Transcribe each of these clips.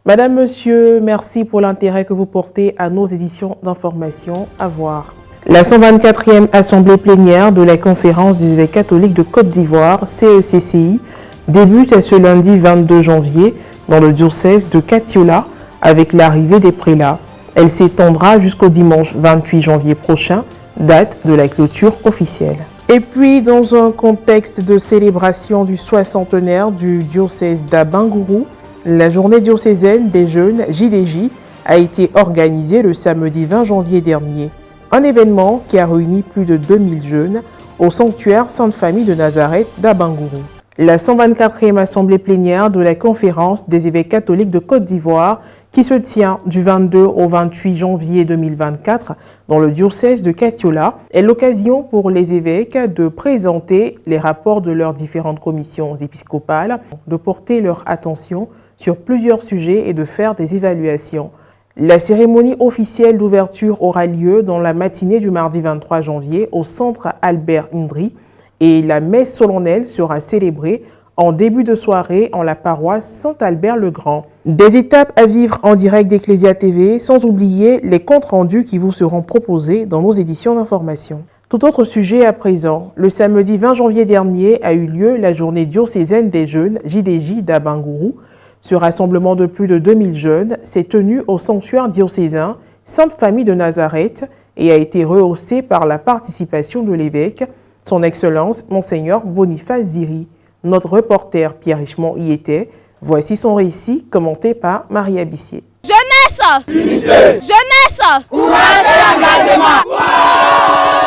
Madame, Monsieur, merci pour l'intérêt que vous portez à nos éditions d'information. À voir. La 124e Assemblée plénière de la Conférence des évêques catholiques de Côte d'Ivoire, CECCI, débute ce lundi 22 janvier dans le diocèse de Katiola avec l'arrivée des prélats. Elle s'étendra jusqu'au dimanche 28 janvier prochain, date de la clôture officielle. Et puis, dans un contexte de célébration du 60e du diocèse d'Abangourou, la journée diocésaine des jeunes JDJ a été organisée le samedi 20 janvier dernier. Un événement qui a réuni plus de 2000 jeunes au sanctuaire Sainte-Famille de Nazareth d'Abangourou. La 124e Assemblée plénière de la Conférence des évêques catholiques de Côte d'Ivoire qui se tient du 22 au 28 janvier 2024 dans le diocèse de Katiola est l'occasion pour les évêques de présenter les rapports de leurs différentes commissions épiscopales, de porter leur attention sur plusieurs sujets et de faire des évaluations. La cérémonie officielle d'ouverture aura lieu dans la matinée du mardi 23 janvier au centre Albert Indri et la messe solennelle sera célébrée en début de soirée en la paroisse Saint-Albert-le-Grand. Des étapes à vivre en direct d'Ecclesia TV, sans oublier les comptes rendus qui vous seront proposés dans nos éditions d'information. Tout autre sujet à présent, le samedi 20 janvier dernier a eu lieu la journée diocésaine des jeunes JDJ d'Abangourou. Ce rassemblement de plus de 2000 jeunes s'est tenu au sanctuaire diocésain Sainte-Famille de Nazareth et a été rehaussé par la participation de l'évêque, son Excellence Monseigneur Boniface Ziri. Notre reporter Pierre Richemont y était. Voici son récit commenté par Maria Bissier. Jeunesse, unité. Jeunesse, courage et engagement.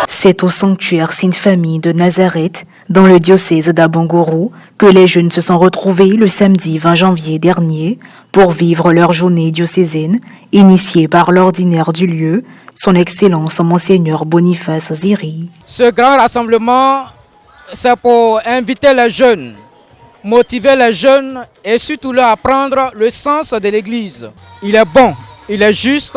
C'est au sanctuaire Sainte-Famille de Nazareth, dans le diocèse d'Abangourou, que les jeunes se sont retrouvés le samedi 20 janvier dernier pour vivre leur journée diocésaine, initiée par l'ordinaire du lieu, son Excellence Monseigneur Boniface Ziri. Ce grand rassemblement, c'est pour inviter les jeunes, motiver les jeunes et surtout leur apprendre le sens de l'Église. Il est bon, il est juste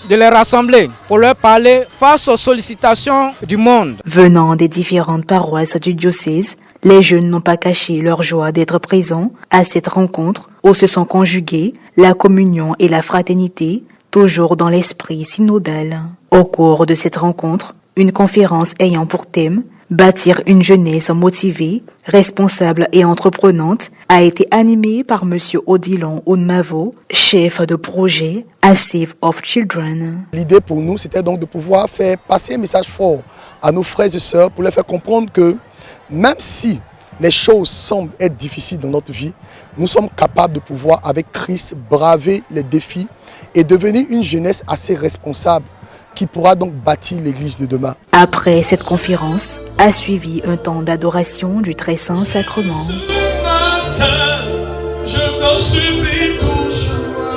de les rassembler pour leur parler face aux sollicitations du monde. Venant des différentes paroisses du diocèse, les jeunes n'ont pas caché leur joie d'être présents à cette rencontre où se sont conjuguées la communion et la fraternité, toujours dans l'esprit synodal. Au cours de cette rencontre, une conférence ayant pour thème « Bâtir une jeunesse motivée, responsable et entreprenante » a été animée par M. Odilon Ounmavo, chef de projet à Save of Children. L'idée pour nous, c'était donc de pouvoir faire passer un message fort à nos frères et sœurs pour leur faire comprendre que même si les choses semblent être difficiles dans notre vie, nous sommes capables de pouvoir, avec Christ, braver les défis et devenir une jeunesse assez responsable qui pourra donc bâtir l'Église de demain. Après cette conférence, a suivi un temps d'adoration du Très Saint Sacrement. Ce matin, je t'en supplie, touche-moi,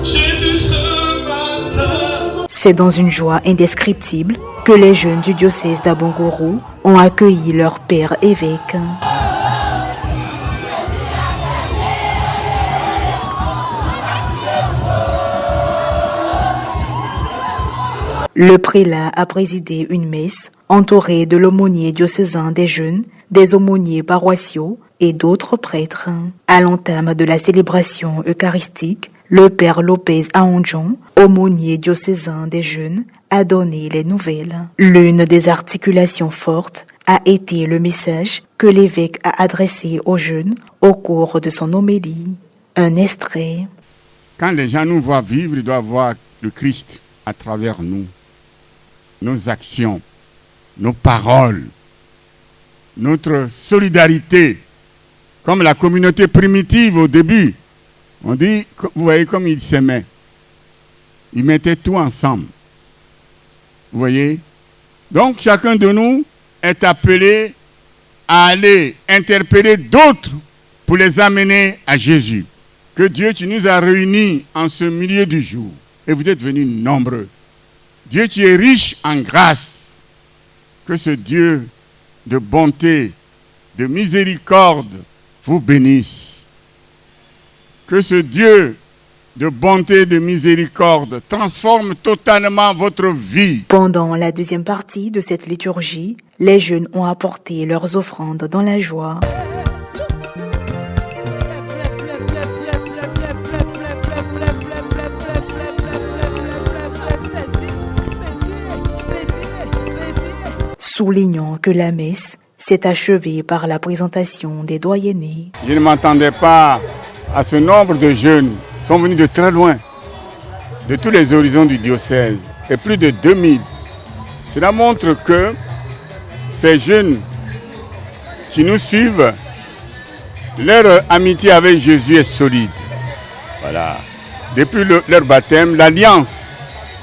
Jésus, ce matin. C'est dans une joie indescriptible que les jeunes du diocèse d'Abangourou ont accueilli leur père évêque. Le prélat a présidé une messe entourée de l'aumônier diocésain des jeunes, des aumôniers paroissiaux et d'autres prêtres. À l'entame de la célébration eucharistique, le père Lopez Aondjon, aumônier diocésain des jeunes, a donné les nouvelles. L'une des articulations fortes a été le message que l'évêque a adressé aux jeunes au cours de son homélie. Un extrait. Quand les gens nous voient vivre, ils doivent voir le Christ à travers nous. Nos actions, nos paroles, notre solidarité, comme la communauté primitive au début. On dit, vous voyez comme ils s'aimaient. Ils mettaient tout ensemble. Vous voyez? Donc chacun de nous est appelé à aller interpeller d'autres pour les amener à Jésus. Que Dieu, tu nous as réunis en ce milieu du jour et vous êtes venus nombreux. Dieu, tu es riche en grâce. Que ce Dieu de bonté, de miséricorde vous bénisse. Que ce Dieu de bonté et de miséricorde transforme totalement votre vie. Pendant la deuxième partie de cette liturgie, les jeunes ont apporté leurs offrandes dans la joie. soulignant que la messe s'est achevée par la présentation des doyennés. Je ne m'attendais pas à ce nombre de jeunes. Ils sont venus de très loin, de tous les horizons du diocèse, et plus de 2000. Cela montre que ces jeunes qui nous suivent, leur amitié avec Jésus est solide. Voilà. Depuis leur baptême, l'alliance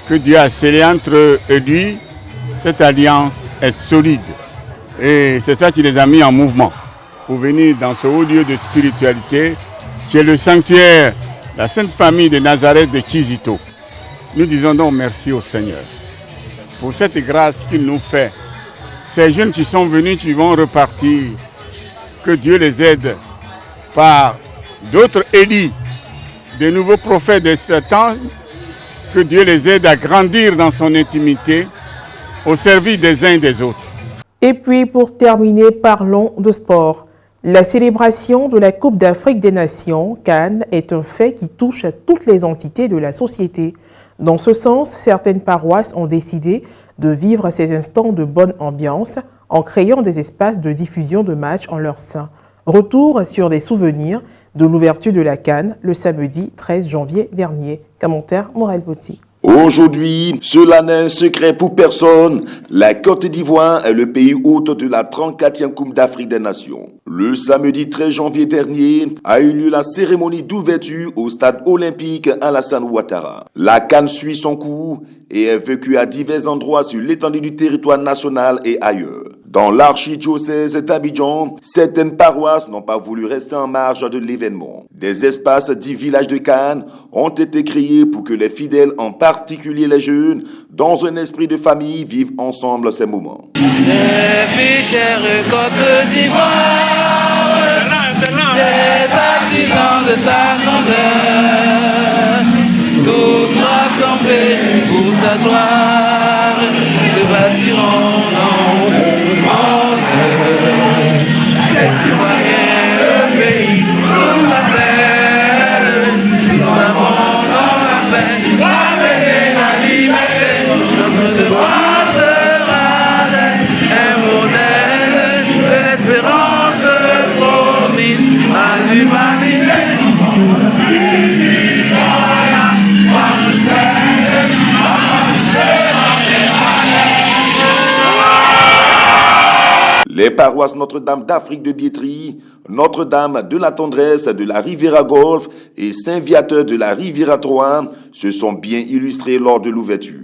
que Dieu a scellée entre eux et lui, cette alliance est solide. Et c'est ça qui les a mis en mouvement pour venir dans ce haut lieu de spiritualité qui est le sanctuaire, la Sainte Famille de Nazareth de Kizito. Nous disons donc merci au Seigneur pour cette grâce qu'il nous fait. Ces jeunes qui sont venus, qui vont repartir, que Dieu les aide par d'autres Élis, de nouveaux prophètes de ce temps, que Dieu les aide à grandir dans son intimité, au service des uns et des autres. Et puis, pour terminer, parlons de sport. La célébration de la Coupe d'Afrique des Nations, CAN, est un fait qui touche à toutes les entités de la société. Dans ce sens, certaines paroisses ont décidé de vivre ces instants de bonne ambiance en créant des espaces de diffusion de matchs en leur sein. Retour sur des souvenirs de l'ouverture de la CAN le samedi 13 janvier dernier. Commentaire Morel Botti. Aujourd'hui, cela n'est un secret pour personne, la Côte d'Ivoire est le pays hôte de la 34e Coupe d'Afrique des Nations. Le samedi 13 janvier dernier a eu lieu la cérémonie d'ouverture au stade olympique Alassane Ouattara. La CAN suit son cours et est vécue à divers endroits sur l'étendue du territoire national et ailleurs. Dans l'archidiocèse d'Abidjan, certaines paroisses n'ont pas voulu rester en marge de l'événement. Des espaces dits villages de CAN ont été créés pour que les fidèles, en particulier les jeunes, dans un esprit de famille, vivent ensemble ces moments. Les chère Côte d'Ivoire, les artisans de ta grandeur, tous rassemblés pour ta gloire, te bâtiront dans le monde. C'est Ivoirien, le pays, nous appelle, nous avons dans la paix, ramener la liberté, notre devoir sera d'être un modèle de l'espérance promise à l'humanité. Les paroisses Notre-Dame d'Afrique de Biétry, Notre-Dame de la Tendresse de la Riviera Golfe et Saint-Viateur de la Riviera Troyes se sont bien illustrées lors de l'ouverture.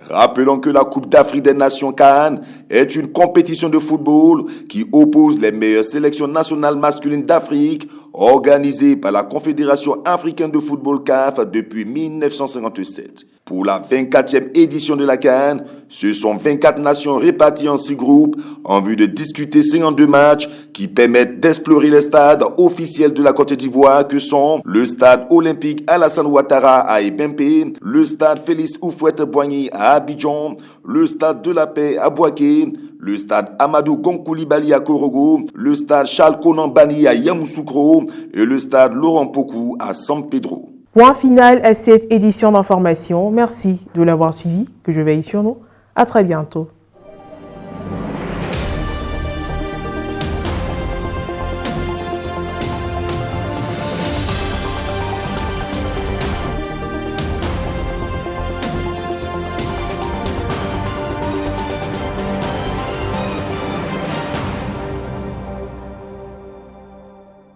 Rappelons que la Coupe d'Afrique des Nations CAN est une compétition de football qui oppose les meilleures sélections nationales masculines d'Afrique organisée par la Confédération africaine de football CAF depuis 1957. Pour la 24e édition de la CAN, ce sont 24 nations réparties en 6 groupes en vue de discuter 52 matchs qui permettent d'explorer les stades officiels de la Côte d'Ivoire que sont le stade olympique Alassane Ouattara à Ebempe, le stade Félix Houphouët-Boigny à Abidjan, le stade de la Paix à Bouaké, le stade Amadou Gon Coulibaly à Korogo, le stade Charles Konan Banny à Yamoussoukro et le stade Laurent Pokou à San Pedro. Point final à cette édition d'information. Merci de l'avoir suivi, que je veille sur nous. À très bientôt.